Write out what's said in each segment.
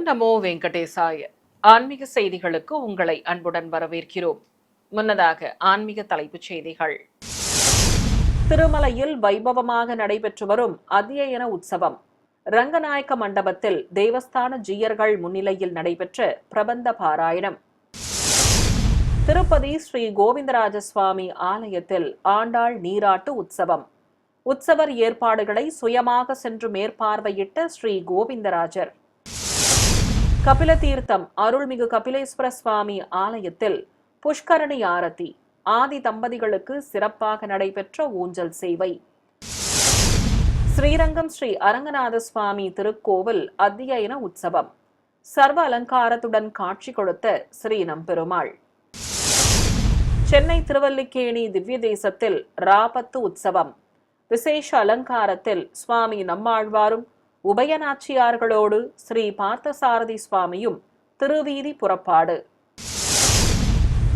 நமோ வெங்கடேசாய. ஆன்மீக செய்திகளுக்கு உங்களை அன்புடன் வரவேற்கிறோம். முன்னதாக ஆன்மீக தலைப்புச் செய்திகள். திருமலையில் வைபவமாக நடைபெற்று வரும் அத்தியன உற்சவம். ரங்கநாயக்க மண்டபத்தில் தேவஸ்தான ஜீயர்கள் முன்னிலையில் நடைபெற்ற பிரபந்த பாராயணம். திருப்பதி ஸ்ரீ கோவிந்தராஜ சுவாமி ஆலயத்தில் ஆண்டாள் நீராட்டு உற்சவம். உற்சவர் ஏற்பாடுகளை சுயமாக சென்று மேற்பார்வையிட்ட ஸ்ரீ கோவிந்தராஜர். கபிலதீர்த்தம் அருள்மிகு கபிலேஸ்வர சுவாமி ஆலயத்தில் புஷ்கரணி ஆரத்தி. ஆதி தம்பதிகளுக்கு சிறப்பாக நடைபெற்ற ஊஞ்சல் சேவை. ஸ்ரீரங்கம் ஸ்ரீ அரங்கநாத சுவாமி திருக்கோவில் அத்தியன உற்சவம். சர்வ அலங்காரத்துடன் காட்சி கொடுத்த ஸ்ரீ நம்பெருமாள். சென்னை திருவல்லிக்கேணி திவ்ய தேசத்தில் ராபத்து உற்சவம். விசேஷ அலங்காரத்தில் சுவாமி நம்மாழ்வாரும் உபயநாச்சியார்களோடு ஸ்ரீ பார்த்தசாரதி சுவாமியும் திருவீதி புறப்பாடு.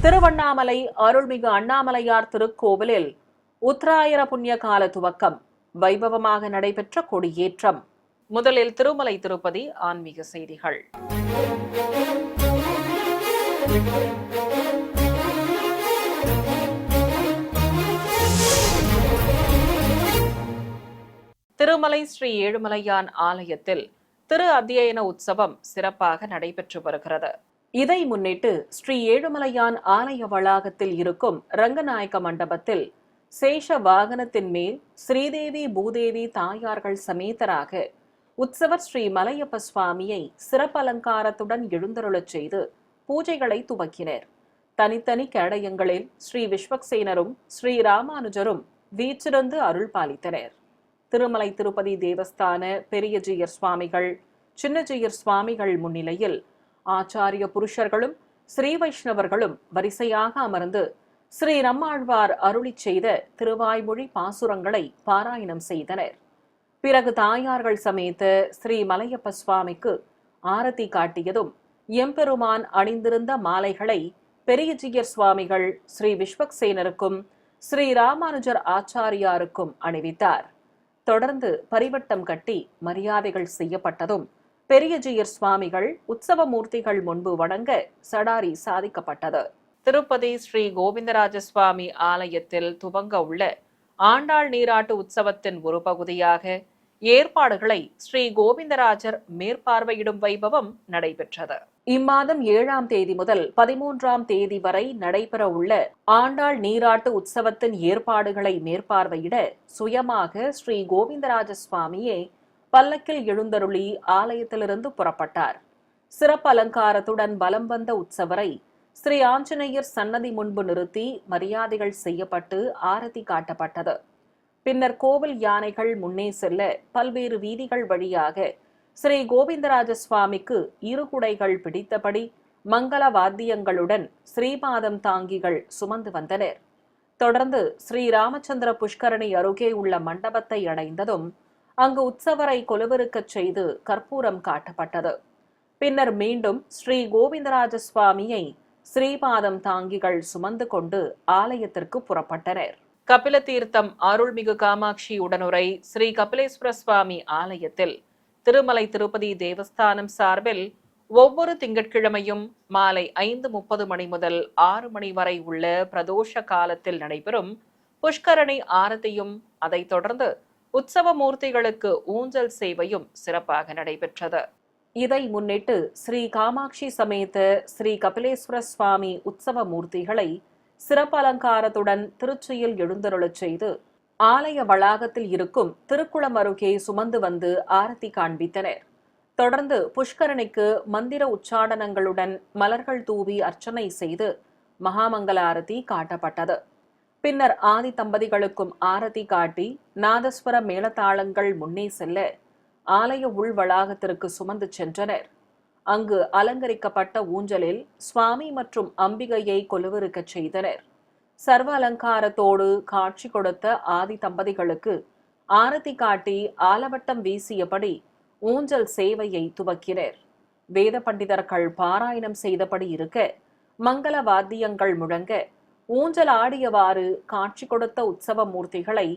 திருவண்ணாமலை அருள்மிகு அண்ணாமலையார் திருக்கோவிலில் உத்தராயண புண்ணிய கால துவக்கம். வைபவமாக நடைபெற்ற கொடியேற்றம். முதலில் திருமலை திருப்பதி ஆன்மீக செய்திகள். திருமலை ஸ்ரீ ஏழுமலையான் ஆலயத்தில் திரு அத்தியன உற்சவம் சிறப்பாக நடைபெற்று வருகிறது. இதை முன்னிட்டு ஸ்ரீ ஏழுமலையான் ஆலய வளாகத்தில் இருக்கும் ரங்கநாயக்க மண்டபத்தில் சேஷ வாகனத்தின் மேல் ஸ்ரீதேவி பூதேவி தாயார்கள் சமேதராக உற்சவர் ஸ்ரீ மலையப்ப சுவாமியை சிறப்பலங்காரத்துடன் எழுந்தருளச் செய்து பூஜைகளை துவக்கினர். தனித்தனி கேடயங்களில் ஸ்ரீ விஸ்வக்சேனரும் ஸ்ரீ ராமானுஜரும் வீற்றிருந்து அருள் பாலித்தனர். திருமலை திருப்பதி தேவஸ்தான பெரிய ஜீயர் சுவாமிகள், சின்ன ஜீயர் சுவாமிகள் முன்னிலையில் ஆச்சாரிய புருஷர்களும் ஸ்ரீ வைஷ்ணவர்களும் வரிசையாக அமர்ந்து ஸ்ரீ நம்மாழ்வார் அருளி செய்த திருவாய்மொழி பாசுரங்களை பாராயணம் செய்தனர். பிறகு தாயார்கள் சமேத ஸ்ரீ மலையப்ப சுவாமிக்கு ஆரத்தி காட்டியதும் எம்பெருமான் அணிந்திருந்த மாலைகளை பெரிய ஜீயர் சுவாமிகள் ஸ்ரீ விஸ்வக்சேனருக்கும் ஸ்ரீ ராமானுஜர் ஆச்சாரியாருக்கும் அணிவித்தார். தொடர்ந்து பரிவட்டம் கட்டி மரியாதைகள் செய்யப்பட்டதும் பெரிய ஜீயர் சுவாமிகள் உற்சவ மூர்த்திகள் முன்பு வணங்க சடாரி சாதிக்கப்பட்டது. திருப்பதி ஸ்ரீ கோவிந்தராஜ சுவாமி ஆலயத்தில் துவங்க உள்ள ஆண்டாள் நீராட்டு உற்சவத்தின் ஒரு பகுதியாக ஏற்பாடுகளை ஸ்ரீ கோவிந்தராஜர் மேற்பார்வையிடும் வைபவம் நடைபெற்றது. இம்மாதம் 7ஆம் தேதி முதல் 13ஆம் தேதி வரை நடைபெற உள்ள ஆண்டாள் நீராட்டு உற்சவத்தின் ஏற்பாடுகளை மேற்பார்வையிட சுயமாக ஸ்ரீ கோவிந்தராஜ சுவாமியே பல்லக்கில் எழுந்தருளி ஆலயத்திலிருந்து புறப்பட்டார். சிறப்பு அலங்காரத்துடன் பலம் வந்த உற்சவரை ஸ்ரீ ஆஞ்சநேயர் சன்னதி முன்பு நிறுத்தி மரியாதைகள் செய்யப்பட்டு ஆரத்தி காட்டப்பட்டது. பின்னர் கோவில் யானைகள் முன்னே செல்ல பல்வேறு வீதிகள் வழியாக ஸ்ரீ கோவிந்தராஜ சுவாமிக்கு இருகுடைகள் பிடித்தபடி மங்கள வாத்தியங்களுடன் ஸ்ரீபாதம் தாங்கிகள் சுமந்து வந்தனர். தொடர்ந்து ஸ்ரீ ராமச்சந்திர புஷ்கரணி அருகே உள்ள மண்டபத்தை அடைந்ததும் அங்கு உற்சவரை கொலுவிருக்கச் செய்து கற்பூரம் காட்டப்பட்டது. பின்னர் மீண்டும் ஸ்ரீ கோவிந்தராஜ சுவாமியை ஸ்ரீபாதம் தாங்கிகள் சுமந்து கொண்டு ஆலயத்திற்கு புறப்பட்டனர். கபிலதீர்த்தம் அருள்மிகு காமாட்சி உடனுரை ஸ்ரீ கபிலேஸ்வர சுவாமி ஆலயத்தில் திருமலை திருப்பதி தேவஸ்தானம் சார்பில் ஒவ்வொரு திங்கட்கிழமையும் மாலை 5:30 மணி முதல் 6 மணி வரை உள்ள பிரதோஷ காலத்தில் நடைபெறும் புஷ்கரணி ஆரத்தியும் அதைத் தொடர்ந்து உற்சவ மூர்த்திகளுக்கு ஊஞ்சல் சேவையும் சிறப்பாக நடைபெற்றது. இதை முன்னிட்டு ஸ்ரீ காமாட்சி சமேத ஸ்ரீ கபிலேஸ்வர சுவாமி உற்சவ மூர்த்திகளை சிறப்பு அலங்காரத்துடன் திருச்சியில் எழுந்தருளச் செய்து ஆலய வளாகத்தில் இருக்கும் திருக்குளம் அருகே சுமந்து வந்து ஆரத்தி காண்பித்தனர். தொடர்ந்து புஷ்கரணிக்கு மந்திர உச்சாடனங்களுடன் மலர்கள் தூவி அர்ச்சனை செய்து மகாமங்கல ஆரத்தி காட்டப்பட்டது. பின்னர் ஆதி தம்பதிகளுக்கும் ஆரத்தி காட்டி நாதஸ்வர மேளதாளங்கள் முன்னே செல்ல ஆலய உள் வளாகத்திற்கு சுமந்து சென்றனர். அங்கு அலங்கரிக்கப்பட்ட ஊஞ்சலில் சுவாமி மற்றும் அம்பிகையை கொலுவிருக்கச் செய்தனர். சர்வ அலங்காரத்தோடு காட்சி கொடுத்த ஆதி தம்பதிகளுக்கு ஆரத்தி காட்டி ஆலவட்டம் வீசியபடி ஊஞ்சல் சேவையை துவக்கினர். வேத பண்டிதர்கள் பாராயணம் செய்தபடி இருக்க மங்கள வாத்தியங்கள் முழங்க ஊஞ்சல் ஆடியவாறு காட்சி கொடுத்த உற்சவ மூர்த்திகளை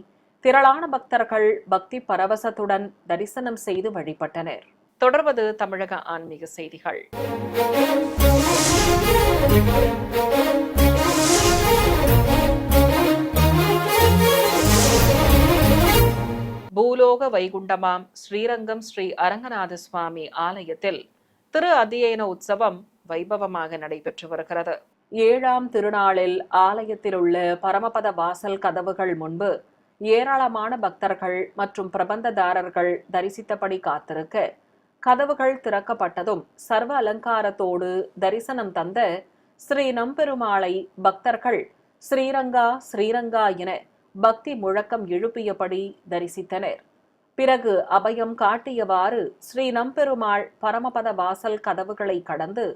திரளான பக்தர்கள் பக்தி பரவசத்துடன் தரிசனம் செய்து வழிபட்டனர். தொடர்வது தமிழக ஆன்மீக செய்திகள். பூலோக வைகுண்டமாம் ஸ்ரீரங்கம் ஸ்ரீ அரங்கநாத சுவாமி ஆலயத்தில் திரு அத்தியன உற்சவம் வைபவமாக நடைபெற்று வருகிறது. 7ஆம் திருநாளில் ஆலயத்தில் உள்ள பரமபத வாசல் கதவுகள் முன்பு ஏராளமான பக்தர்கள் மற்றும் பிரபந்ததாரர்கள் தரிசித்தபடி காத்திருக்க, கதவுகள் திறக்கப்பட்டதும் சர்வ அலங்காரத்தோடு தரிசனம் தந்த ஸ்ரீ நம்பெருமாளை பக்தர்கள் ஸ்ரீரங்கா ஸ்ரீரங்கா என பக்தி முழக்கம் எழுப்பியபடி தரிசித்தனர். பிறகு அபயம் காட்டியவாறு ஸ்ரீ நம்பெருமாள் பரமபத வாசல் கதவுகளை கடந்து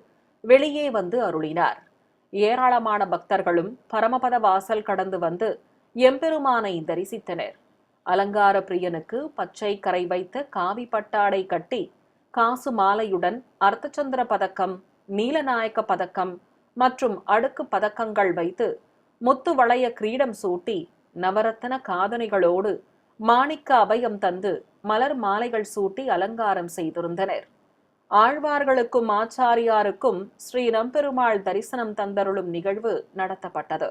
வெளியே வந்து அருளினார். ஏராளமான பக்தர்களும் பரமபத வாசல் கடந்து வந்து எம்பெருமானை தரிசித்தனர். அலங்கார பிரியனுக்கு பச்சை கரை வைத்த காவி பட்டாடை கட்டி காசு மாலையுடன் அர்த்தச்சந்திர பதக்கம், நீலநாயக்க பதக்கம் மற்றும் அடுக்கு பதக்கங்கள் வைத்து முத்து வளைய கிரீடம் சூட்டி நவரத்தன காதணிகளோடு மாணிக்க அபயம் தந்து மலர் மாலைகள் சூட்டி அலங்காரம் செய்திருந்தனர். ஆழ்வார்களுக்கும் ஆச்சாரியாருக்கும் ஸ்ரீ நம்பெருமாள் தரிசனம் தந்தருளும் நிகழ்வு நடத்தப்பட்டது.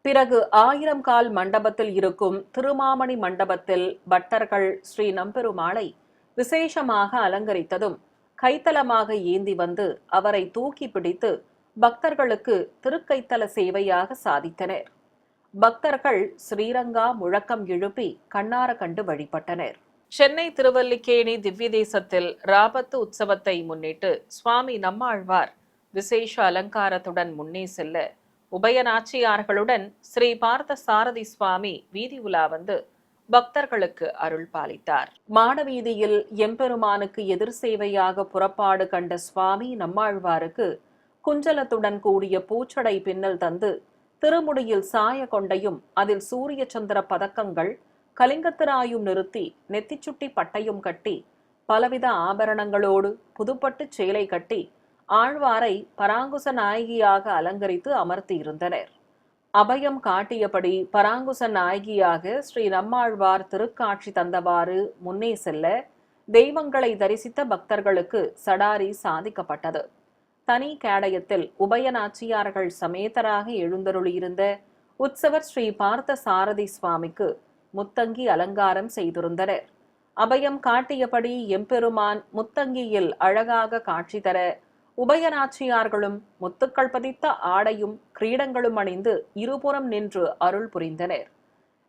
பிறகு 1000 கால் மண்டபத்தில் இருக்கும் திருமாமணி மண்டபத்தில் பட்டர்கள் ஸ்ரீ நம்பெருமாளை விசேஷமாக அலங்கரித்ததும் கைத்தலமாக ஏந்தி வந்து அவரை தூக்கி பிடித்து பக்தர்களுக்கு திருக்கைத்தல சேவையாக சாதித்தனர். பக்தர்கள் ஸ்ரீரங்கா முழக்கம் எழுப்பி கண்ணார கண்டு வழிபட்டனர். சென்னை திருவல்லிக்கேணி திவ்ய தேசத்தில் ராபத்து உற்சவத்தை முன்னிட்டு சுவாமி நம்மாழ்வார் விசேஷ அலங்காரத்துடன் முன்னே செல்ல, உபயநாச்சியார்களுடன் ஸ்ரீ பார்த்த சாரதி சுவாமி வீதி உலா வந்து பக்தர்களுக்கு அருள் பாலித்தார். மாடவீதியில் எம்பெருமானுக்கு எதிர் சேவையாக புறப்பாடு கண்ட சுவாமி நம்மாழ்வாருக்கு குஞ்சலத்துடன் கூடிய பூச்சடை பின்னல் தந்து திருமுடியில் சாய கொண்டையும் அதில் சூரிய சந்திர பதக்கங்கள் கலிங்கத்திராயும் நிறுத்தி நெத்திச்சுட்டி பட்டையும் கட்டி பலவித ஆபரணங்களோடு புதுப்பட்டு சேலை கட்டி ஆழ்வாரை பராங்குச நாயகியாக அலங்கரித்து அமர்த்தியிருந்தனர். அபயம் காட்டியபடி பராங்குச நாயகியாக ஸ்ரீ நம்மாழ்வார் திருக்காட்சி தந்தவாறு முன்னே செல்ல, தெய்வங்களை தரிசித்த பக்தர்களுக்கு சடாரி சாதிக்கப்பட்டது. தனி கேடயத்தில் உபயநாச்சியார்கள் சமேதராக எழுந்தருளியிருந்த உற்சவர் ஸ்ரீ பார்த்த சாரதி சுவாமிக்கு முத்தங்கி அலங்காரம் செய்திருந்தனர். அபயம் காட்டியபடி எம்பெருமான் முத்தங்கியில் அழகாக காட்சி தர, உபயநாச்சியார்களும் முத்துக்கள் பதித்த ஆடையும் கிரீடங்களும் அணிந்து இருபுறம் நின்று அருள் புரிந்தனர்.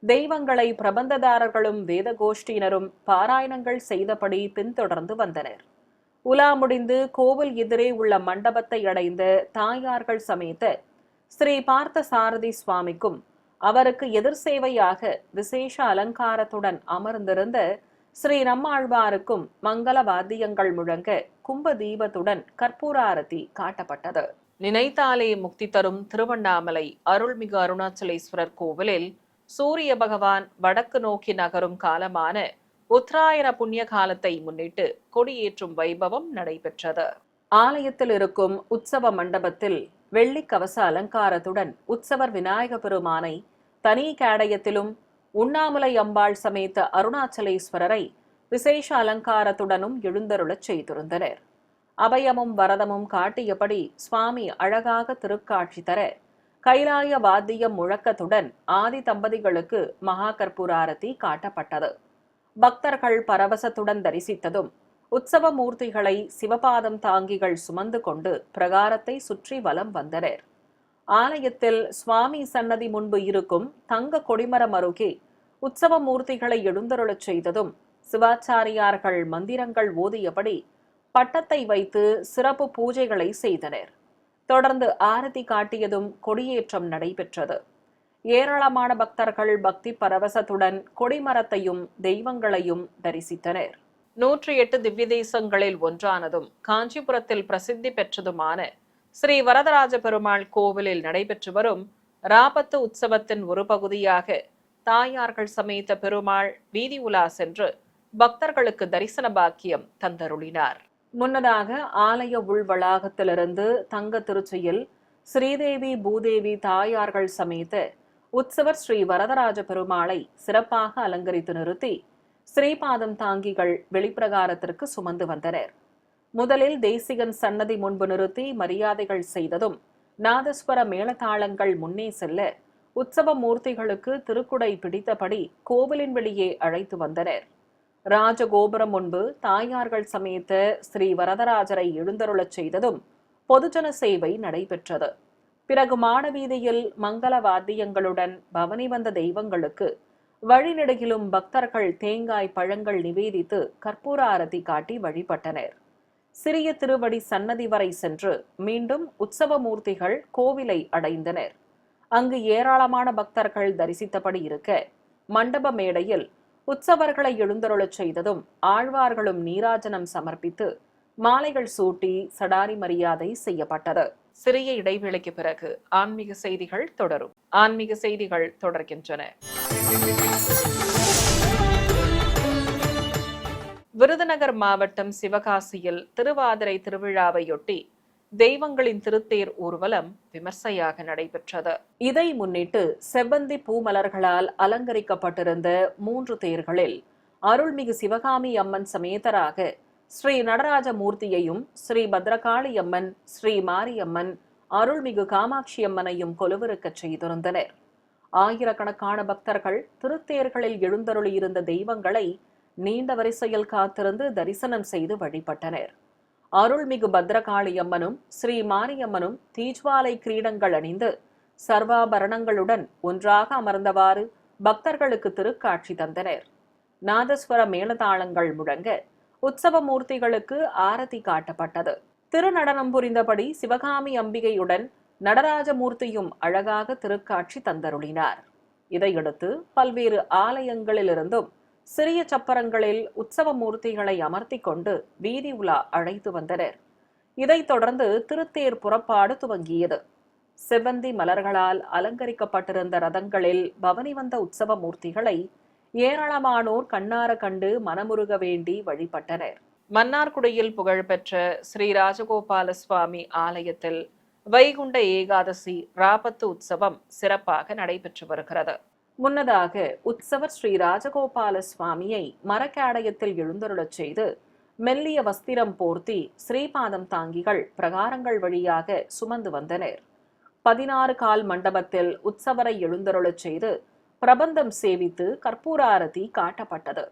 தெய்வங்களை பிரபந்ததாரர்களும் வேதகோஷ்டியினரும் பாராயணங்கள் செய்தபடி பின்தொடர்ந்து வந்தனர். உலா முடிந்து கோவில் எதிரே உள்ள மண்டபத்தை அடைந்த தாயார்கள் சமேத ஸ்ரீ பார்த்த சாரதி சுவாமிக்கும் அவருக்கு எதிர் சேவையாக விசேஷ அலங்காரத்துடன் அமர்ந்திருந்த ஸ்ரீ நம்மாழ்வாருக்கும் மங்கள வாத்தியங்கள் முழங்க கும்ப தீபத்துடன் கற்பூராரதி காட்டப்பட்டது. நினைத்தாலே முக்தி தரும் திருவண்ணாமலை அருள்மிகு அருணாச்சலேஸ்வரர் கோவிலில் சூரிய பகவான் வடக்கு நோக்கி நகரும் காலமான உத்தராயண புண்ணிய காலத்தை முன்னிட்டு கொடியேற்றும் வைபவம் நடைபெற்றது. ஆலயத்தில் இருக்கும் உற்சவ மண்டபத்தில் வெள்ளி கவச அலங்காரத்துடன் உற்சவர் விநாயக பெருமானை தனி கேடயத்திலும், உண்ணாமலை அம்பாள் சமேத அருணாச்சலேஸ்வரரை விசேஷ அலங்காரத்துடனும் எழுந்தருளச் செய்திருந்தனர். அபயமும் வரதமும் காட்டியபடி சுவாமி அழகாக திருக்காட்சி தர, கைலாய வாத்தியம் முழக்கத்துடன் ஆதி தம்பதிகளுக்கு மகா கற்பூராரதி காட்டப்பட்டது. பக்தர்கள் பரவசத்துடன் தரிசித்ததும் உற்சவ மூர்த்திகளை சிவபாதம் தாங்கிகள் சுமந்து கொண்டு பிரகாரத்தை சுற்றி வலம் வந்தனர். ஆலயத்தில் சுவாமி சன்னதி முன்பு இருக்கும் தங்க கொடிமரம் அருகே உற்சவ மூர்த்திகளை எழுந்தருளச் செய்ததும் சிவாச்சாரியார்கள் மந்திரங்கள் ஓதியபடி பட்டத்தை வைத்து சிறப்பு பூஜைகளை செய்தனர். தொடர்ந்து ஆரத்தி காட்டியதும் கொடியேற்றம் நடைபெற்றது. ஏராளமான பக்தர்கள் பக்தி பரவசத்துடன் கொடிமரத்தையும் தெய்வங்களையும் தரிசித்தனர். 108 திவ்ய தேசங்களில் ஒன்றானதும் காஞ்சிபுரத்தில் பிரசித்தி பெற்றதுமான ஸ்ரீ வரதராஜ பெருமாள் கோவிலில் நடைபெற்று வரும் ராபத்து உற்சவத்தின் ஒரு பகுதியாக தாயார்கள் சமேத பெருமாள் வீதி உலா சென்று பக்தர்களுக்கு தரிசன பாக்கியம் தந்தருளினார். முன்னதாக ஆலய உள் வளாகத்திலிருந்து தங்க திருச்சியில் ஸ்ரீதேவி பூதேவி தாயார்கள் சமேத உற்சவர் ஸ்ரீ வரதராஜ பெருமாளை சிறப்பாக அலங்கரித்து நிறுத்தி ஸ்ரீபாதம் தாங்கிகள் வெளிப்பிரகாரத்திற்கு சுமந்து வந்தனர். முதலில் தேசிகன் சன்னதி முன்பு நிறுத்தி மரியாதைகள் செய்ததும் நாதஸ்வர மேளதாளங்கள் முன்னே செல்ல உற்சவ மூர்த்திகளுக்கு திருக்குடை பிடித்தபடி கோவிலின் வெளியே அழைத்து வந்தனர். ராஜகோபுரம் முன்பு தாயார்கள் சமேத ஸ்ரீ வரதராஜரை எழுந்தருளச் செய்ததும் பொதுஜன சேவை நடைபெற்றது. பிறகு மாடவீதியில் மங்கள வாத்தியங்களுடன் பவனி வந்த தெய்வங்களுக்கு வழிநெடுகிலும் பக்தர்கள் தேங்காய் பழங்கள் நிவேதித்து கற்பூர ஆரத்தி காட்டி வழிபட்டனர். சிறிய திருவடி சன்னதி வரை சென்று மீண்டும் உற்சவ மூர்த்திகள் கோவிலை அடைந்தனர். அங்கு ஏராளமான பக்தர்கள் தரிசித்தபடி இருக்க மண்டப மேடையில் உற்சவர்களை எழுந்தருளச் செய்ததும் ஆழ்வார்களும் நீராஜனம் சமர்ப்பித்து மாலைகள் சூட்டி சடாரி மரியாதை செய்யப்பட்டது. சிறிய இடைவேளைக்கு பிறகு ஆன்மீக செய்திகள் தொடரும். ஆன்மீக செய்திகள் தொடர்கின்றன. விருதுநகர் மாவட்டம் சிவகாசியில் திருவாதிரை திருவிழாவையொட்டி தெய்வங்களின் திருத்தேர் ஊர்வலம் விமர்சையாக நடைபெற்றது. இதை முன்னிட்டு செவ்வந்தி பூமலர்களால் அலங்கரிக்கப்பட்டிருந்த 3 தேர்களில் அருள்மிகு சிவகாமி அம்மன் சமேதராக ஸ்ரீ நடராஜ மூர்த்தியையும் ஸ்ரீ பத்ரகாளி அம்மன், ஸ்ரீ மாரியம்மன், அருள்மிகு காமாட்சி அம்மனையும் கொலுவிருக்கச் செய்திருந்தனர். ஆயிரக்கணக்கான பக்தர்கள் திருத்தேர்களில் எழுந்தருளியிருந்த தெய்வங்களை நீண்ட வரிசையில் காத்திருந்து தரிசனம் செய்து வழிபட்டனர். அருள்மிகு பத்ரகாளி அம்மனும் ஸ்ரீ மாரியம்மனும் தீஜ்வாலை கிரீடங்கள் அணிந்து சர்வாபரணங்களுடன் ஒன்றாக அமர்ந்தவாறு பக்தர்களுக்கு திருக்காட்சி தந்தனர். நாதஸ்வர மேளதாளங்கள் முழங்க உற்சவ மூர்த்திகளுக்கு ஆரத்தி காட்டப்பட்டது. திருநடனம் புரிந்தபடி சிவகாமி அம்பிகையுடன் நடராஜமூர்த்தியும் அழகாக திருக்காட்சி தந்தருளினார். இதையடுத்து பல்வேறு ஆலயங்களிலிருந்தும் சிறிய சப்பரங்களில் உற்சவ மூர்த்திகளை அமர்த்தி கொண்டு வீதி உலா அழைத்து வந்தனர். இதைத் தொடர்ந்து திருத்தேர் புறப்பாடு துவங்கியது. செவ்வந்தி மலர்களால் அலங்கரிக்கப்பட்டிருந்த ரதங்களில் பவனி வந்த உற்சவ மூர்த்திகளை ஏராளமானோர் கண்ணார கண்டு மனமுருக வேண்டி வழிபட்டனர். மன்னார்குடியில் புகழ்பெற்ற ஸ்ரீ ராஜகோபால சுவாமி ஆலயத்தில் வைகுண்ட ஏகாதசி ராபத்து உற்சவம் சிறப்பாக நடைபெற்று வருகிறது. முன்னதாக உற்சவர் ஸ்ரீ ராஜகோபால சுவாமியை மரக்காடயத்தில் எழுந்தருளச் செய்து மெல்லிய வஸ்திரம் போர்த்தி ஸ்ரீபாதம் தாங்கிகள் பிரகாரங்கள் வழியாக சுமந்து வந்தனர். 16 கால் மண்டபத்தில் உற்சவரை எழுந்தருளச் செய்து பிரபந்தம் சேவித்து கற்பூர ஆரத்தி காட்டப்பட்டது.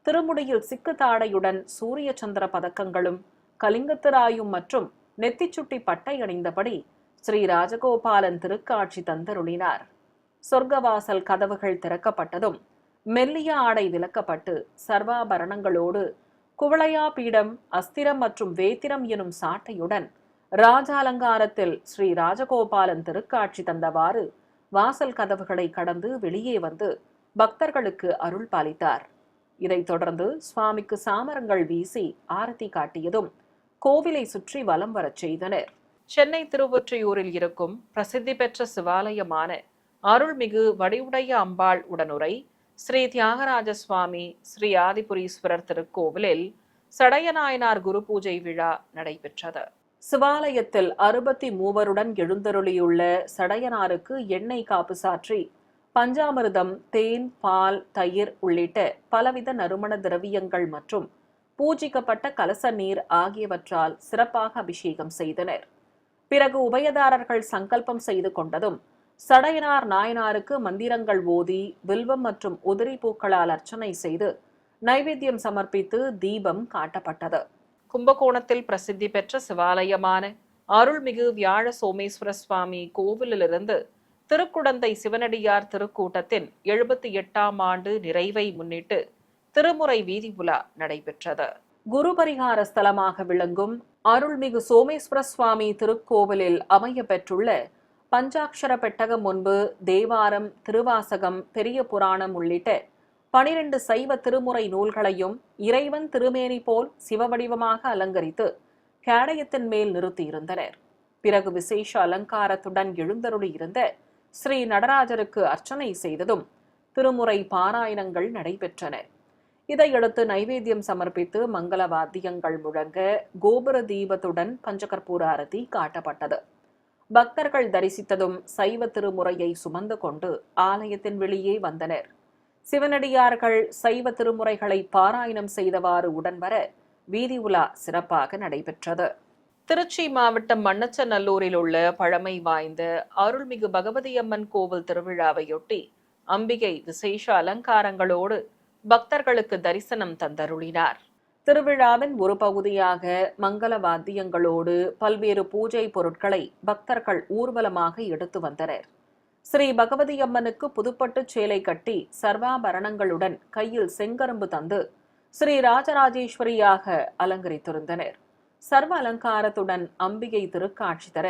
திருமுடியில் சிக்கு தாடையுடன் சூரிய சந்திர பதக்கங்களும் கலிங்கத்திராயும் மற்றும் நெத்திச்சுட்டி பட்டை அணிந்தபடி ஸ்ரீ ராஜகோபாலன் திருக்காட்சி தந்தருளினார். சொர்க்கவாசல் கதவுகள் திறக்கப்பட்டதும் மெல்லிய ஆடை விலக்கப்பட்டு சர்வாபரணங்களோடு குவளையா பீடம், அஸ்திரம் மற்றும் வேத்திரம் எனும் சாட்டையுடன் ராஜாலங்காரத்தில் ஸ்ரீ ராஜகோபாலன் திருக்காட்சி தந்தவாறு வாசல் கதவுகளை கடந்து வெளியே வந்து பக்தர்களுக்கு அருள் பாலித்தார். இதைத் தொடர்ந்து சுவாமிக்கு சாமரங்கள் வீசி ஆரத்தி காட்டியதும் கோவிலை சுற்றி வலம் வரச் செய்தனர். சென்னை திருவொற்றியூரில் இருக்கும் பிரசித்தி பெற்ற சிவாலயமான அருள்மிகு வடிவுடைய அம்பாள் உடனுரை ஸ்ரீ தியாகராஜ சுவாமி ஸ்ரீ ஆதிபுரீஸ்வரர் திருக்கோவிலில் சடையநாயனார் குரு பூஜை விழா நடைபெற்றது. சிவாலயத்தில் 63 எழுந்தருளியுள்ள சடையனாருக்கு எண்ணெய் காப்பு சாற்றி பஞ்சாமிர்தம், தேன், பால், தயிர் உள்ளிட்ட பலவித நறுமண திரவியங்கள் மற்றும் பூஜிக்கப்பட்ட கலச நீர் ஆகியவற்றால் சிறப்பாக அபிஷேகம் செய்தனர். பிறகு உபயதாரர்கள் சங்கல்பம் செய்து கொண்டதும் சடையனார் நாயனாருக்கு மந்திரங்கள் ஓதி வில்வம் மற்றும் உதிரி பூக்களால் அர்ச்சனை செய்து நைவேத்தியம் சமர்ப்பித்து தீபம் காட்டப்பட்டது. கும்பகோணத்தில் பிரசித்தி பெற்ற சிவாலயமான அருள்மிகு வியாழ சோமேஸ்வர சுவாமி கோவிலிலிருந்து திருக்குடந்தை சிவனடியார் திருக்கூட்டத்தின் 78ஆம் ஆண்டு நிறைவை முன்னிட்டு திருமுறை வீதி உலா நடைபெற்றது. குரு பரிகார ஸ்தலமாக விளங்கும் அருள்மிகு சோமேஸ்வர சுவாமி திருக்கோவிலில் அமைய பெற்றுள்ள பஞ்சாட்சர பெட்டகம் முன்பு தேவாரம், திருவாசகம், பெரிய புராணம் உள்ளிட்ட 12 சைவ திருமுறை நூல்களையும் இறைவன் திருமேனி போல் சிவவடிவமாக அலங்கரித்து கேடயத்தின் மேல் நிறுத்தியிருந்தனர். பிறகு விசேஷ அலங்காரத்துடன் எழுந்தருளியிருந்த ஸ்ரீ நடராஜருக்கு அர்ச்சனை செய்ததும் திருமுறை பாராயணங்கள் நடைபெற்றன. இதையடுத்து நைவேத்தியம் சமர்ப்பித்து மங்கள வாத்தியங்கள் முழங்க கோபுர தீபத்துடன் பஞ்சகற்பூர ஆரத்தி காட்டப்பட்டது. பக்தர்கள் தரிசித்ததும் சைவ திருமுறையை சுமந்து கொண்டு ஆலயத்தின் வெளியே வந்தனர். சிவனடியார்கள் சைவ திருமுறைகளை பாராயணம் செய்தவாறு உடன்வர வீதி உலா சிறப்பாக நடைபெற்றது. திருச்சி மாவட்டம் மண்ணச்சநல்லூரில் உள்ள பழமை வாய்ந்த அருள்மிகு பகவதியம்மன் கோவில் திருவிழாவையொட்டி அம்பிகை விசேஷ அலங்காரங்களோடு பக்தர்களுக்கு தரிசனம் தந்தருளினார். திருவிழாவின் ஒரு பகுதியாக மங்கள வாத்தியங்களோடு பல்வேறு பூஜை பொருட்களை பக்தர்கள் ஊர்வலமாக எடுத்து வந்தனர். ஸ்ரீ பகவதியம்மனுக்கு புதுப்பட்டு சேலை கட்டி சர்வாபரணங்களுடன் கையில் செங்கரும்பு தந்து ஸ்ரீ ராஜராஜேஸ்வரியாக அலங்கரித்திருந்தனர். சர்வ அலங்காரத்துடன் அம்பிகை திருக்காட்சி தர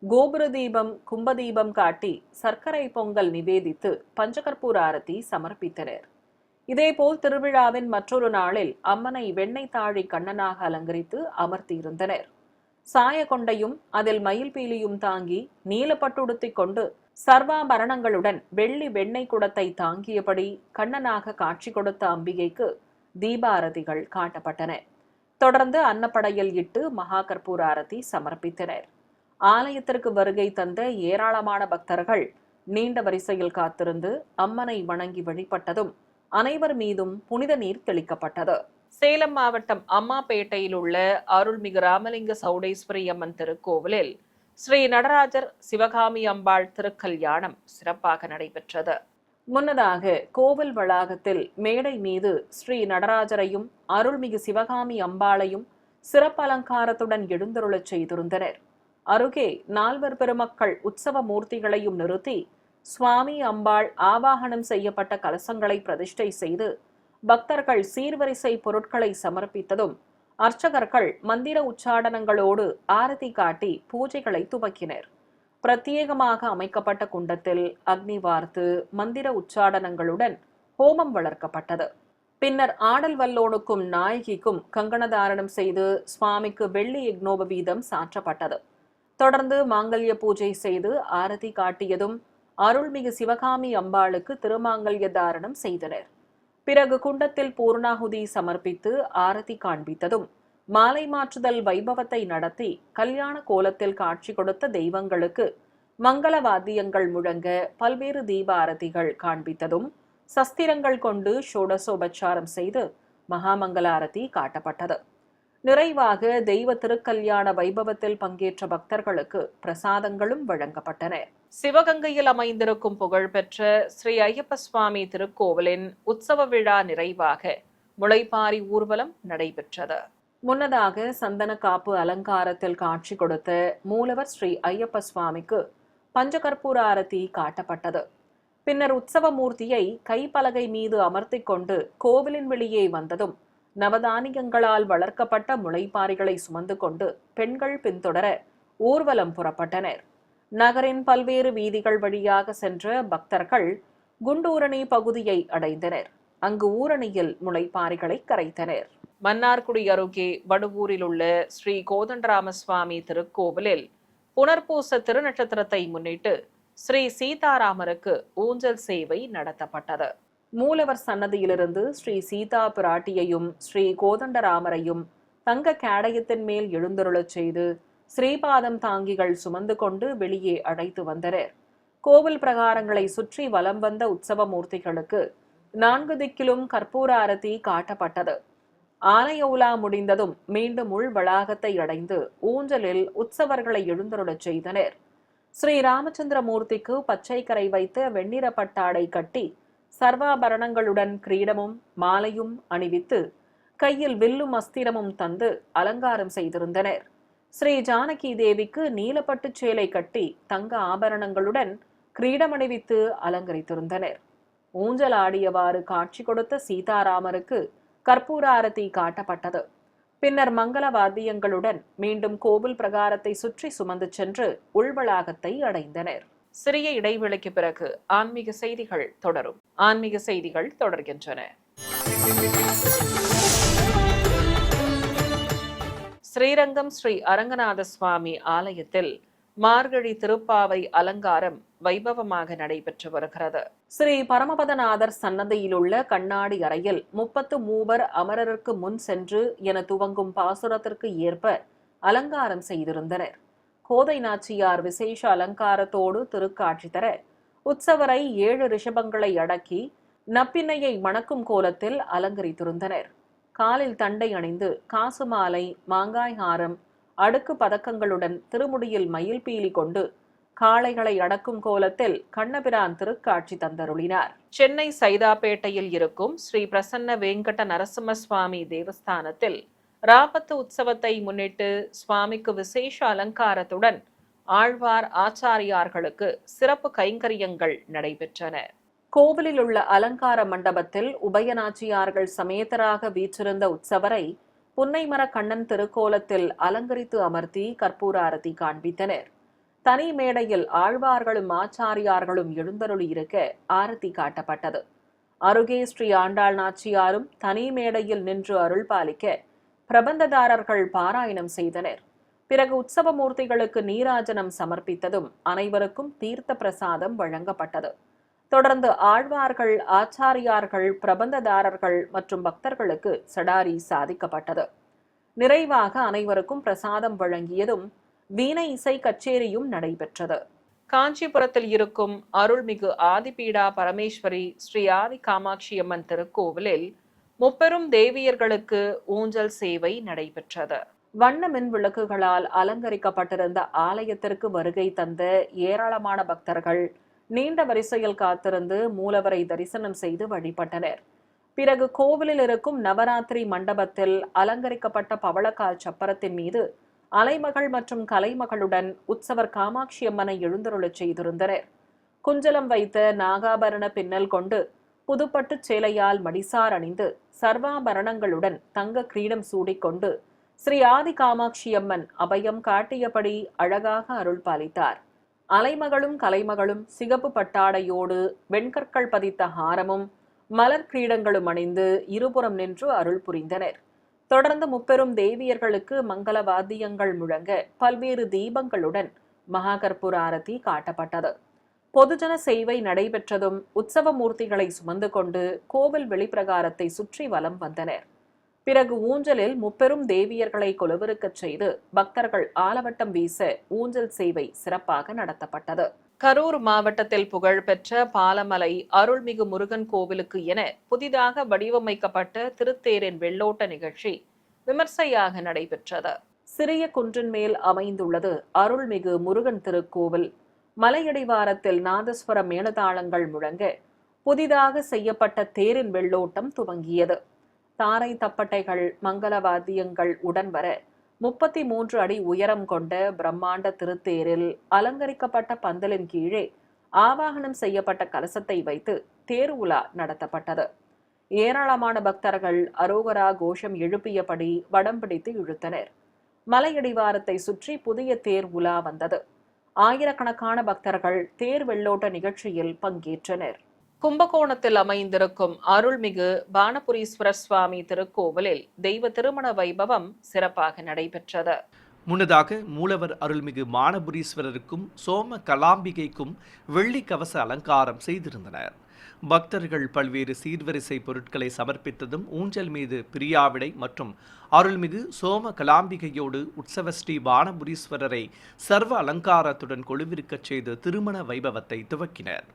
கோபுர தீபம், கும்பதீபம் காட்டி சர்க்கரை பொங்கல் நிவேதித்து பஞ்சகற்பூர ஆரத்தி சமர்ப்பித்தனர். இதேபோல் திருவிழாவின் மற்றொரு நாளில் அம்மனை வெண்ணெய் தாழி கண்ணனாக அலங்கரித்து அமர்த்தியிருந்தனர். சாயகொண்டையும் அதில் மயில் பீலியும் தாங்கி நீலப்பட்டுடுத்திக் கொண்டு சர்வாபரணங்களுடன் வெள்ளி வெண்ணெய் குடத்தை தாங்கியபடி கண்ணனாக காட்சி கொடுத்த அம்பிகைக்கு தீபாரதிகள் காட்டப்பட்டன. தொடர்ந்து அன்னப்படையல் இட்டு மகா கற்பூர ஆரத்தி சமர்ப்பித்தனர். ஆலயத்திற்கு வருகை தந்த ஏராளமான பக்தர்கள் நீண்ட வரிசையில் காத்திருந்து அம்மனை வணங்கி வழிபட்டதும் அனைவர் மீதும் புனித நீர் தெளிக்கப்பட்டது. சேலம் மாவட்டம் அம்மாப்பேட்டையில் உள்ள அருள்மிகு ராமலிங்க சௌடேஸ்வரி அம்மன் திருக்கோவிலில் ஸ்ரீ நடராஜர் சிவகாமி அம்பாள் திருக்கல்யாணம் சிறப்பாக நடைபெற்றது. முன்னதாக கோவில் வளாகத்தில் மேடை மீது ஸ்ரீ நடராஜரையும் அருள்மிகு சிவகாமி அம்பாளையும் சிறப்பு அலங்காரத்துடன் எழுந்தருளச் செய்திருந்தனர். அருகே நால்வர் பெருமக்கள் உற்சவ மூர்த்திகளையும் நிறுத்தி சுவாமி அம்பாள் ஆவாகனம் செய்யப்பட்ட கலசங்களை பிரதிஷ்டை செய்து பக்தர்கள் சீர்வரிசை பொருட்களை சமர்ப்பித்ததும் அர்ச்சகர்கள் மந்திர உச்சாடனங்களோடு ஆரத்தி காட்டி பூஜைகளை துவக்கினர். பிரத்யேகமாக அமைக்கப்பட்ட குண்டத்தில் அக்னி வார்த்து மந்திர உச்சாடனங்களுடன் ஹோமம் வளர்க்கப்பட்டது. பின்னர் ஆடல் வல்லோனுக்கும் நாயகிக்கும் கங்கணதாரணம் செய்து சுவாமிக்கு வெள்ளி யக்னோபவீதம் சாற்றப்பட்டது. தொடர்ந்து மாங்கல்ய பூஜை செய்து ஆரத்தி காட்டியதும் அருள்மிகு சிவகாமி அம்பாளுக்கு திருமாங்கல்ய தாரணம் செய்தனர். பிறகு குண்டத்தில் பூர்ணாகுதி சமர்ப்பித்து ஆரத்தி காண்பித்ததும் மாலை மாற்றுதல் வைபவத்தை நடத்தி கல்யாண கோலத்தில் காட்சி கொடுத்த தெய்வங்களுக்கு மங்கள வாத்தியங்கள் முழங்க பல்வேறு தீபாரதிகள் காண்பித்ததும் சஸ்திரங்கள் கொண்டு ஷோடசோபச்சாரம் செய்து மகாமங்கல ஆரத்தி காட்டப்பட்டது. நிறைவாக தெய்வ திருக்கல்யாண வைபவத்தில் பங்கேற்ற பக்தர்களுக்கு பிரசாதங்களும் வழங்கப்பட்டன. சிவகங்கையில் அமைந்திருக்கும் புகழ்பெற்ற ஸ்ரீ ஐயப்ப சுவாமி திருக்கோவிலின் உற்சவ விழா நிறைவாக முளைப்பாரி ஊர்வலம் நடைபெற்றது. முன்னதாக சந்தன காப்பு அலங்காரத்தில் காட்சி கொடுத்த மூலவர் ஸ்ரீ ஐயப்ப சுவாமிக்கு பஞ்சகற்பூர ஆரத்தி காட்டப்பட்டது. பின்னர் உற்சவ மூர்த்தியை கைப்பலகை மீது அமர்த்திக் கொண்டு கோவிலின் வெளியே வந்ததும் நவதானியங்களால் வளர்க்கப்பட்ட முளைப்பாரிகளை சுமந்து கொண்டு பெண்கள் பின்தொடர ஊர்வலம் புறப்பட்டனர். நகரின் பல்வேறு வீதிகள் வழியாக சென்ற பக்தர்கள் குண்டூரணி பகுதியை அடைந்தனர். அங்கு ஊரணியில் முளைப்பாரிகளை கரைத்தனர். மன்னார்குடி அருகே வடுவூரில் உள்ள ஸ்ரீ கோதண்டராமசுவாமி திருக்கோவிலில் புனர்பூச திருநட்சத்திரத்தை முன்னிட்டு ஸ்ரீ சீதாராமருக்கு ஊஞ்சல் சேவை நடத்தப்பட்டது. மூலவர் சன்னதியிலிருந்து ஸ்ரீ சீதா பிராட்டியையும் ஸ்ரீ கோதண்டராமரையும் தங்க கேடயத்தின் மேல் எழுந்தருளச் செய்து ஸ்ரீபாதம் தாங்கிகள் சுமந்து கொண்டு வெளியே அழைத்து வந்தனர். கோவில் பிரகாரங்களை சுற்றி வலம் வந்த உற்சவ மூர்த்திகளுக்கு 4 திக்கிலும் கற்பூர ஆரத்தி காட்டப்பட்டது. ஆலய உலா முடிந்ததும் மீண்டும் உள் வளாகத்தை அடைந்து ஊஞ்சலில் உற்சவர்களை எழுந்தருளச் செய்தனர். ஸ்ரீ ராமச்சந்திர மூர்த்திக்கு பச்சை கரை வைத்த வெண்ணிற பட்டாடை கட்டி சர்வாபரணங்களுடன் கிரீடமும் மாலையும் அணிவித்து கையில் வில்லும் அஸ்திரமும் தந்து அலங்காரம் செய்திருந்தனர். ஸ்ரீ ஜானகி தேவிக்கு நீலப்பட்டு சேலை கட்டி தங்க ஆபரணங்களுடன் கிரீடம் அணிவித்து அலங்கரித்திருந்தனர். ஊஞ்சல் ஆடியவாறு காட்சி கொடுத்த சீதாராமருக்கு கற்பூர ஆரத்தி காட்டப்பட்டது. பின்னர் மங்கள வாத்தியங்களுடன் மீண்டும் கோவில் பிரகாரத்தை சுற்றி சுமந்து சென்று உள்வளாகத்தை அடைந்தனர். சிறிய இடைவெளிக்கு பிறகு ஆன்மீக செய்திகள் தொடரும். ஆன்மீக செய்திகள் தொடர்கின்றன. ஸ்ரீரங்கம் ஸ்ரீ அரங்கநாத சுவாமி ஆலயத்தில் மார்கழி திருப்பாவை அலங்காரம் வைபவமாக நடைபெற்று வருகிறது. ஸ்ரீ பரமபதநாதர் சன்னதியில் உள்ள கண்ணாடி அறையில் 33 அமரருக்கு முன் சென்று என துவங்கும் பாசுரத்திற்கு ஏற்ப அலங்காரம் செய்திருந்தனர். கோதை நாச்சியார் விசேஷ அலங்காரத்தோடு திருக்காட்சி தர உற்சவரை 7 ரிஷபங்களை அடக்கி நப்பின்னையை மணக்கும் கோலத்தில் அலங்கரித்திருந்தனர். காலில் தண்டை அணிந்து காசு மாலை, மாங்காய் ஹாரம், அடுக்கு பதக்கங்களுடன் திருமுடியில் மயில் பீலி கொண்டு காளைகளை அடக்கும் கோலத்தில் கண்ணபிரான் திருக்காட்சி தந்தருளினார். சென்னை சைதாப்பேட்டையில் இருக்கும் ஸ்ரீ பிரசன்ன வெங்கட நரசிம்ம சுவாமி தேவஸ்தானத்தில் ராபத்து உற்சவத்தை முன்னிட்டு சுவாமிக்கு விசேஷ அலங்காரத்துடன் ஆழ்வார் ஆச்சாரியார்களுக்கு சிறப்பு கைங்கரியங்கள் நடைபெற்றன. கோவிலில் உள்ள அலங்கார மண்டபத்தில் உபயநாச்சியார்கள் சமேதராக வீற்றிருந்த உற்சவரை புன்னைமர கண்ணன் திருக்கோலத்தில் அலங்கரித்து அமர்த்தி கற்பூர ஆரத்தி காண்பித்தனர். தனி மேடையில் ஆழ்வார்களும் ஆச்சாரியார்களும் எழுந்தருளி இருக்க ஆரத்தி காட்டப்பட்டது. அருகே ஸ்ரீ ஆண்டாள் நாச்சியாரும் தனி மேடையில் நின்று அருள் பாலிக்க பிரபந்ததாரர்கள் பாராயணம் செய்தனர். பிறகு உற்சவ மூர்த்திகளுக்கு நீராஜனம் சமர்ப்பித்ததும் அனைவருக்கும் தீர்த்த பிரசாதம் வழங்கப்பட்டது. தொடர்ந்து ஆழ்வார்கள், ஆச்சாரியார்கள், பிரபந்ததாரர்கள் மற்றும் பக்தர்களுக்கு சடாரி சாதிக்கப்பட்டது. நிறைவாக அனைவருக்கும் பிரசாதம் வழங்கியதும் வீணை இசை கச்சேரியும் நடைபெற்றது. காஞ்சிபுரத்தில் இருக்கும் அருள்மிகு ஆதிபீடா பரமேஸ்வரி ஸ்ரீ ஆதி காமாட்சி அம்மன் திருக்கோவிலில் முப்பெரும் தேவியர்களுக்கு ஊஞ்சல் சேவை நடைபெற்றது. வண்ண மின் விளக்குகளால் அலங்கரிக்கப்பட்டிருந்த ஆலயத்திற்கு வருகை தந்த ஏராளமான பக்தர்கள் நீண்ட வரிசையில் காத்திருந்து மூலவரை தரிசனம் செய்து வழிபட்டனர். பிறகு கோவிலில் இருக்கும் நவராத்திரி மண்டபத்தில் அலங்கரிக்கப்பட்ட பவளக்கால் சப்பரத்தின் மீது அலைமகள் மற்றும் கலைமகளுடன் உற்சவர் காமாட்சி அம்மனை எழுந்தருளச் செய்திருந்தனர். குஞ்சலம் வைத்த நாகாபரண பின்னல் கொண்டு புதுப்பட்டு சேலையால் மடிசார் அணிந்து சர்வாபரணங்களுடன் தங்க கிரீடம் சூடிக்கொண்டு ஸ்ரீ ஆதி காமாட்சி அம்மன் அபயம் காட்டியபடி அழகாக அருள் பாலித்தார். அலைமகளும் கலைமகளும் சிகப்பு பட்டாடையோடு வெண்கற்கள் பதித்த ஹாரமும் மலர் கிரீடங்களும் அணிந்து இருபுறம் நின்று அருள் புரிந்தனர். தொடர்ந்து முப்பெரும் தேவியர்களுக்கு மங்கள வாத்தியங்கள் முழங்க பல்வேறு தீபங்களுடன் மகாகற்பூர ஆரத்தி காட்டப்பட்டது. பொதுஜன சேவை நடைபெற்றதும் உற்சவ மூர்த்திகளை சுமந்து கொண்டு கோவில் வெளிப்பிரகாரத்தை சுற்றி வலம் வந்தனர். பிறகு ஊஞ்சலில் முப்பெரும் தேவியர்களை கொலுவிருக்கச் செய்து பக்தர்கள் ஆலவட்டம் வீச ஊஞ்சல் சேவை சிறப்பாக நடத்தப்பட்டது. கரூர் மாவட்டத்தில் புகழ்பெற்ற பாலமலை அருள்மிகு முருகன் கோவிலுக்கு என புதிதாக வடிவமைக்கப்பட்ட திருத்தேரின் வெள்ளோட்ட நிகழ்ச்சி விமர்சையாக நடைபெற்றது. சிறிய குன்றின் மேல் அமைந்துள்ளது அருள்மிகு முருகன் திருக்கோவில். மலையடிவாரத்தில் நாதஸ்வர மேளதாளங்கள் முழங்க புதிதாக செய்யப்பட்ட தேரின் வெள்ளோட்டம் துவங்கியது. தாரை தப்பட்டைகள், மங்கள வாத்தியங்கள் உடன் வர 33 அடி உயரம் கொண்ட பிரம்மாண்ட திருத்தேரில் அலங்கரிக்கப்பட்ட பந்தலின் கீழே ஆவாகனம் செய்யப்பட்ட கலசத்தை வைத்து தேர் உலா நடத்தப்பட்டது. ஏராளமான பக்தர்கள் அரோகரா கோஷம் எழுப்பியபடி வடம் பிடித்து இழுத்தனர். மலையடிவாரத்தை சுற்றி புதிய தேர் உலா வந்தது. ஆயிரக்கணக்கான பக்தர்கள் தேர் வெள்ளோட்ட நிகழ்ச்சியில் பங்கேற்றனர். கும்பகோணத்தில் அமைந்திருக்கும் அருள்மிகு பானபுரீஸ்வரர் சுவாமி திருக்கோவிலில் தெய்வ திருமண வைபவம் சிறப்பாக நடைபெற்றது. முன்னதாக மூலவர் அருள்மிகு மானபுரீஸ்வரருக்கும் சோம கலாம்பிகைக்கும் வெள்ளி கவச அலங்காரம் செய்திருந்தனர். பக்தர்கள் பல்வேறு சீர்வரிசை பொருட்களை சமர்ப்பித்ததும் ஊஞ்சல் மீது பிரியாவிடை மற்றும் அருள்மிகு சோம கலாம்பிகையோடு உற்சவ ஸ்ரீ பானபுரீஸ்வரரை சர்வ அலங்காரத்துடன் கொலுவிருக்கச் செய்து திருமண வைபவத்தை துவக்கினர்.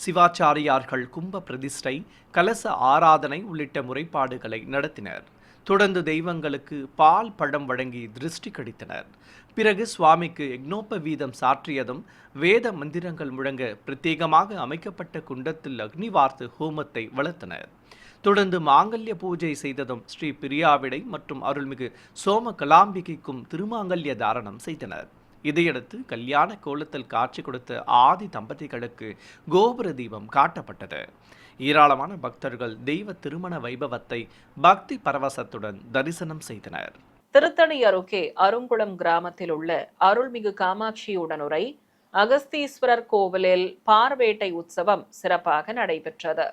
சிவாச்சாரியார்கள் கும்ப பிரதிஷ்டை, கலச ஆராதனை உள்ளிட்ட முறைப்பாடுகளை நடத்தினர். தொடர்ந்து தெய்வங்களுக்கு பால் பழம் வழங்கி திருஷ்டி கடித்தனர். பிறகு சுவாமிக்கு யக்னோப வீதம் சாற்றியதும் வேத மந்திரங்கள் முழங்க பிரத்யேகமாக அமைக்கப்பட்ட குண்டத்தில் அக்னிவார்த்து ஹோமத்தை வளர்த்தனர். தொடர்ந்து மாங்கல்ய பூஜை செய்ததும் ஸ்ரீ பிரியாவிடை மற்றும் அருள்மிகு சோம கலாம்பிகைக்கும் திருமாங்கல்ய தாரணம் செய்தனர். இதையடுத்து கல்யாண கோலத்தில் காட்சி கொடுத்த ஆதி தம்பதிகளுக்கு கோபுர தீபம் காட்டப்பட்டது. ஏராளமான பக்தர்கள் தெய்வ திருமண வைபவத்தை பக்தி பரவசத்துடன் தரிசனம் செய்தனர். திருத்தணி அருகே அருங்குளம் கிராமத்தில் உள்ள அருள்மிகு காமாட்சி உடனுரை அகஸ்தீஸ்வரர் கோவிலில் பார்வேட்டை உற்சவம் சிறப்பாக நடைபெற்றது.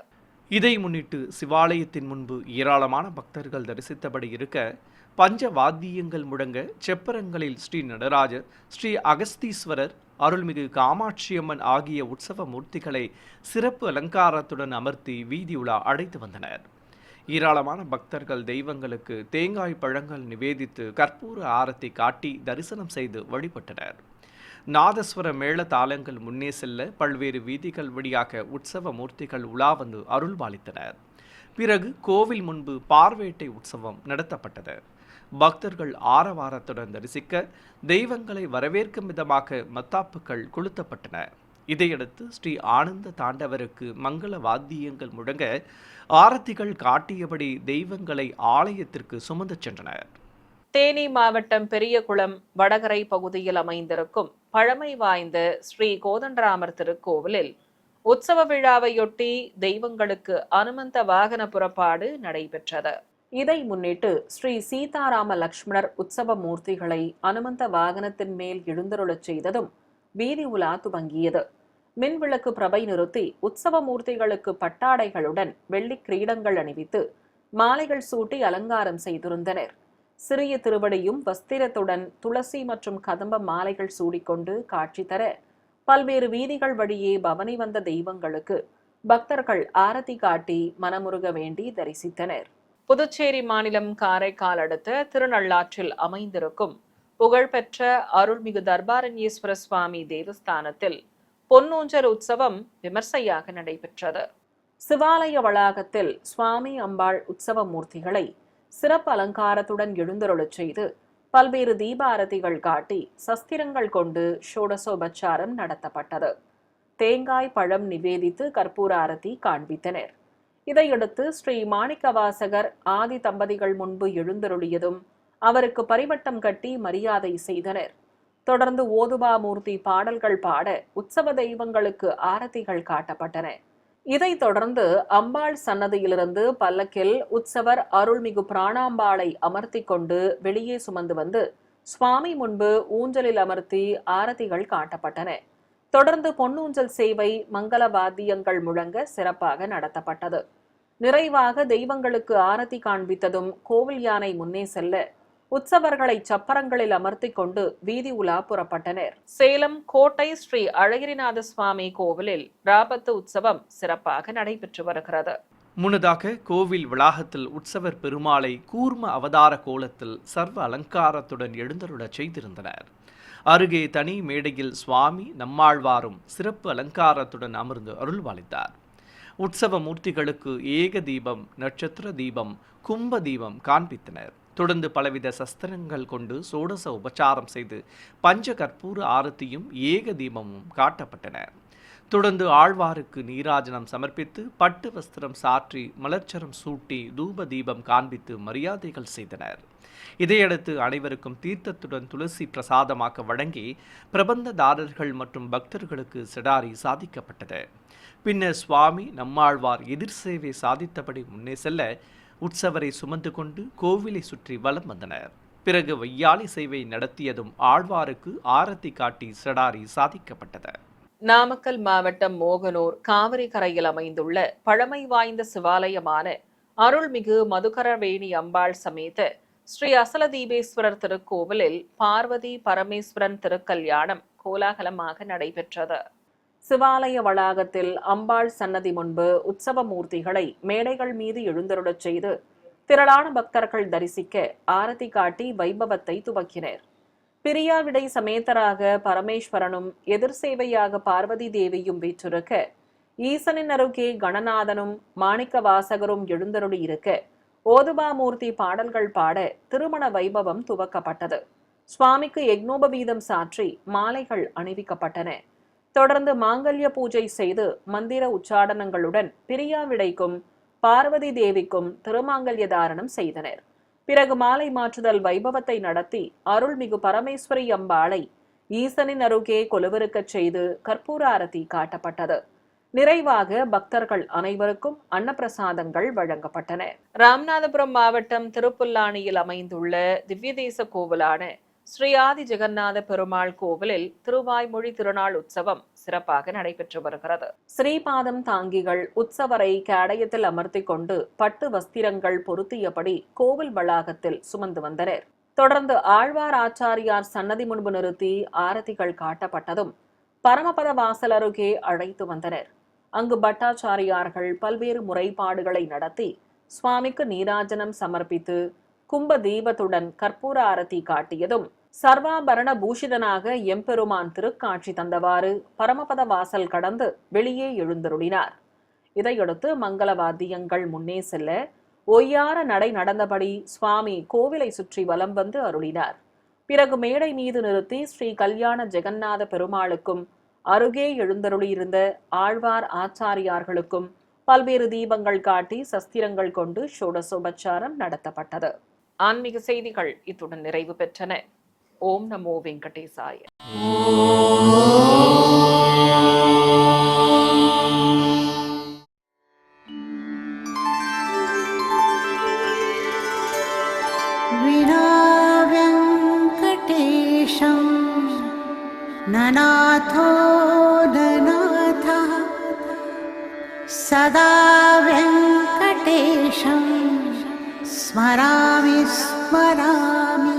இதை முன்னிட்டு சிவாலயத்தின் முன்பு ஏராளமான பக்தர்கள் தரிசித்தபடி இருக்க பஞ்ச வாத்தியங்கள் முழங்க செப்பரங்களில் ஸ்ரீ நடராஜர், ஸ்ரீ அகஸ்தீஸ்வரர், அருள்மிகு காமாட்சியம்மன் ஆகிய உற்சவ மூர்த்திகளை சிறப்பு அலங்காரத்துடன் அமர்த்தி வீதி உலா அழைத்து வந்தனர். ஏராளமான பக்தர்கள் தெய்வங்களுக்கு தேங்காய் பழங்கள் நிவேதித்து கற்பூர ஆரத்தி காட்டி தரிசனம் செய்து வழிபட்டனர். நாதஸ்வர மேள தாளங்கள் முன்னே செல்ல பல்வேறு வீதிகள் வழியாக உற்சவ மூர்த்திகள் உலா வந்து அருள்பாலித்தனர். பிறகு கோவில் முன்பு பார்வேட்டை உற்சவம் நடத்தப்பட்டது. பக்தர்கள் ஆரவாரத்துடன் தரிசிக்க தெய்வங்களை வரவேற்கும் விதமாக மத்தாப்புகள் கொளுத்தப்பட்டன. இதையடுத்து ஸ்ரீ ஆனந்த தாண்டவருக்கு மங்கள வாத்தியங்கள் முழங்க ஆரத்திகள் காட்டியபடி தெய்வங்களை ஆலயத்திற்கு சுமந்து சென்றனர். தேனி மாவட்டம் பெரியகுளம் வடகரை பகுதியில் அமைந்திருக்கும் பழமை வாய்ந்த ஸ்ரீ கோதண்டராமர் திருக்கோவிலில் உற்சவ விழாவையொட்டி தெய்வங்களுக்கு அனுமந்த வாகன புறப்பாடு நடைபெற்றது. இதை முன்னிட்டு ஸ்ரீ சீதாராம லக்ஷ்மணர் உற்சவ மூர்த்திகளை அனுமந்த வாகனத்தின் மேல் எழுந்தருளச் செய்ததும் வீதி உலா துவங்கியது. மின்விளக்கு பிரபை நிறுத்தி உற்சவ மூர்த்திகளுக்கு பட்டாடைகளுடன் வெள்ளி கிரீடங்கள் அணிவித்து மாலைகள் சூட்டி அலங்காரம் செய்திருந்தனர். சிறிய திருவடியும் வஸ்திரத்துடன் துளசி மற்றும் கதம்ப மாலைகள் சூடிக்கொண்டு காட்சி தர பல்வேறு வீதிகள் வழியே பவனி வந்த தெய்வங்களுக்கு பக்தர்கள் ஆரத்தி காட்டி மனமுருக வேண்டி தரிசித்தனர். புதுச்சேரி மாநிலம் காரைக்கால் அடுத்த திருநள்ளாற்றில் அமைந்திருக்கும் புகழ்பெற்ற அருள்மிகு தர்பாரண்யேஸ்வர சுவாமி தேவஸ்தானத்தில் பொன்னூஞ்சல் உற்சவம் விமர்சையாக நடைபெற்றது. சிவாலய வளாகத்தில் சுவாமி அம்பாள் உற்சவ மூர்த்திகளை சிறப்பு அலங்காரத்துடன் எழுந்தருளச் செய்து பல்வேறு தீபாரதிகள் காட்டி சஸ்திரங்கள் கொண்டு ஷோடசோபச்சாரம் நடத்தப்பட்டது. தேங்காய் பழம் நிவேதித்து கற்பூர ஆரத்தி காண்பித்தனர். இதையடுத்து ஸ்ரீ மாணிக்கவாசகர் ஆதி தம்பதிகள் முன்பு எழுந்தருளியதும் அவருக்கு பரிவட்டம் கட்டி மரியாதை செய்தனர். தொடர்ந்து ஓதுபாமூர்த்தி பாடல்கள் பாட உற்சவ தெய்வங்களுக்கு ஆரத்திகள் காட்டப்பட்டன. இதைத் தொடர்ந்து அம்பாள் சன்னதியிலிருந்து பல்லக்கில் உற்சவர் அருள்மிகு பிராணாம்பாளை அமர்த்தி கொண்டு வெளியே சுமந்து வந்து சுவாமி முன்பு ஊஞ்சலில் அமர்த்தி ஆரத்திகள் காட்டப்பட்டன. தொடர்ந்து பொன்னூஞ்சல் சேவை மங்கள வாத்தியங்கள் முழங்க சிறப்பாக நடத்தப்பட்டது. நிறைவாக தெய்வங்களுக்கு ஆரத்தி காண்பித்ததும் கோவில் யானை முன்னே செல்ல உற்சவர்களை சப்பரங்களில் அமர்த்தி கொண்டு வீதி உலா புறப்பட்டனர். சேலம் கோட்டை ஸ்ரீ அழகிரிநாத சுவாமி கோவிலில் ராபத்து உற்சவம் சிறப்பாக நடைபெற்று வருகிறது. முன்னதாக கோவில் வளாகத்தில் உற்சவர் பெருமாளை கூர்ம அவதார கோலத்தில் சர்வ அலங்காரத்துடன் எழுந்தருளச் செய்திருந்தனர். அருகே தனி மேடையில் சுவாமி நம்மாழ்வாரும் சிறப்பு அலங்காரத்துடன் அமர்ந்து அருள்வாளித்தார். உற்சவ மூர்த்திகளுக்கு ஏக தீபம், நட்சத்திர தீபம், கும்ப தீபம் காண்பித்தனர். தொடர்ந்து பலவித சஸ்திரங்கள் கொண்டு சோடச உபச்சாரம் செய்து பஞ்ச கற்பூர ஆரத்தியும் ஏக தீபமும் காட்டப்பட்டன. தொடர்ந்து ஆழ்வாருக்கு நீராஜனம் சமர்ப்பித்து பட்டு வஸ்திரம் சாற்றி மலர்ச்சரம் சூட்டி தூப தீபம் காண்பித்து மரியாதைகள் செய்தனர். இதையடுத்து அனைவருக்கும் தீர்த்தத்துடன் துளசி பிரசாதமாக வழங்கி பிரபந்ததாரர்கள் மற்றும் பக்தர்களுக்கு சிடாரி சாதிக்கப்பட்டது. பின்னர் சுவாமி நம்மாழ்வார் எதிர் சேவை சாதித்தபடி முன்னே செல்ல உற்சவரை சுமந்து கொண்டு கோவிலை சுற்றி வலம் வந்தனர். பிறகு வையாளி சேவை நடத்தியதும் ஆழ்வாருக்கு ஆரத்தி காட்டி சிடாரி சாதிக்கப்பட்டது. நாமக்கல் மாவட்டம் மோகனூர் காவிரி கரையில் அமைந்துள்ள பழமை வாய்ந்த சிவாலயமான அருள்மிகு மதுகரவேணி அம்பாள் சமேத ஸ்ரீ அசலதீபேஸ்வரர் திருக்கோவிலில் பார்வதி பரமேஸ்வரன் திருக்கல்யாணம் கோலாகலமாக நடைபெற்றது. சிவாலய வளாகத்தில் அம்பாள் சன்னதி முன்பு உற்சவ மூர்த்திகளை மேடைகள் மீது எழுந்தருளச் செய்து திரளான பக்தர்கள் தரிசிக்க ஆரத்தி காட்டி வைபவத்தை துவக்கினர். பிரியாவிடை சமேதராக பரமேஸ்வரனும் எதிர் சேவையாக பார்வதி தேவியும் வீற்றிருக்க ஈசனின் அருகே கணநாதனும் மாணிக்க வாசகரும் எழுந்தருளி இருக்க ஓதுபாமூர்த்தி பாடல்கள் பாட திருமண வைபவம் துவக்கப்பட்டது. சுவாமிக்கு யக்னோபவீதம் சாற்றி மாலைகள் அணிவிக்கப்பட்டன. தொடர்ந்து மாங்கல்ய பூஜை செய்து மந்திர உச்சாடனங்களுடன் பிரியாவிடைக்கும் பார்வதி தேவிக்கும் திருமாங்கல்ய தாரணம் செய்தனர். பிறகு மாலை மாற்றுதல் வைபவத்தை நடத்தி அருள்மிகு பரமேஸ்வரி அம்பாளை ஈசனின் அருகே கொலுவிருக்கச் செய்து கற்பூர ஆரத்தி காட்டப்பட்டது. நிறைவாக பக்தர்கள் அனைவருக்கும் அன்னப்பிரசாதங்கள் வழங்கப்பட்டன. ராமநாதபுரம் மாவட்டம் திருப்புல்லானியில் அமைந்துள்ள திவ்யதேச கோவிலான ஸ்ரீ ஆதி ஜெகநாத பெருமாள் கோவிலில் திருவாய்மொழி திருநாள் உற்சவம் சிறப்பாக நடைபெற்று வருகிறது. ஸ்ரீபாதம் தாங்கிகள் உற்சவரை கேடயத்தில் அமர்த்தி கொண்டு பட்டு வஸ்திரங்கள் பொருத்தியபடி கோவில் வளாகத்தில் சுமந்து வந்தனர். தொடர்ந்து ஆழ்வார் ஆச்சாரியார் சன்னதி முன்பு நிறுத்தி ஆரத்திகள் காட்டப்பட்டதும் பரமபத வாசல் அருகே அழைத்து வந்தனர். அங்கு பட்டாச்சாரியார்கள் பல்வேறு முறைப்பாடுகளை நடத்தி சுவாமிக்கு நீராஜனம் சமர்ப்பித்து கும்ப தீபத்துடன் கற்பூர ஆரத்தி காட்டியதும் சர்வாபரண பூஷிதனாக எம்பெருமான் திருக்காட்சி தந்தவாறு பரமபத வாசல் கடந்து வெளியே எழுந்தருளினார். இதையடுத்து மங்கள வாத்தியங்கள் முன்னே செல்ல ஒய்யார நடை நடந்தபடி சுவாமி கோவிலை சுற்றி வலம் வந்து அருளினார். பிறகு மேடை மீது நிறுத்தி ஸ்ரீ கல்யாண ஜெகநாத பெருமாளுக்கும் அருகே எழுந்தருளியிருந்த ஆழ்வார் ஆச்சாரியார்களுக்கும் பல்வேறு தீபங்கள் காட்டி சஸ்திரங்கள் கொண்டு ஷோடசோபச்சாரம் நடத்தப்பட்டது. ஆன்மீக செய்திகள் இத்துடன் நிறைவு பெற்றன. ஓம் நமோ வெங்கடேசாய. ननाथो ननाथः सदा वेङ्कटेशं स्मरामि स्मरामि।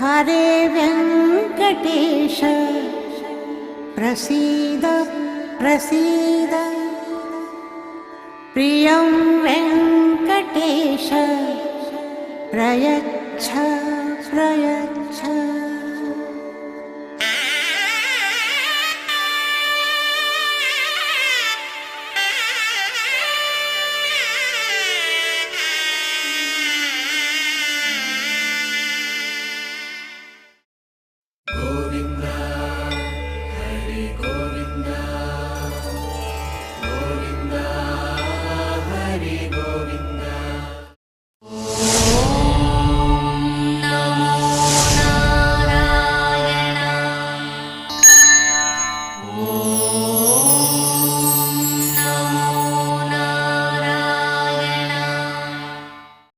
हरे वेङ्कटेश प्रसीद प्रसीद। प्रियं वेङ्कटेश प्रयच्छ प्रयच्छ।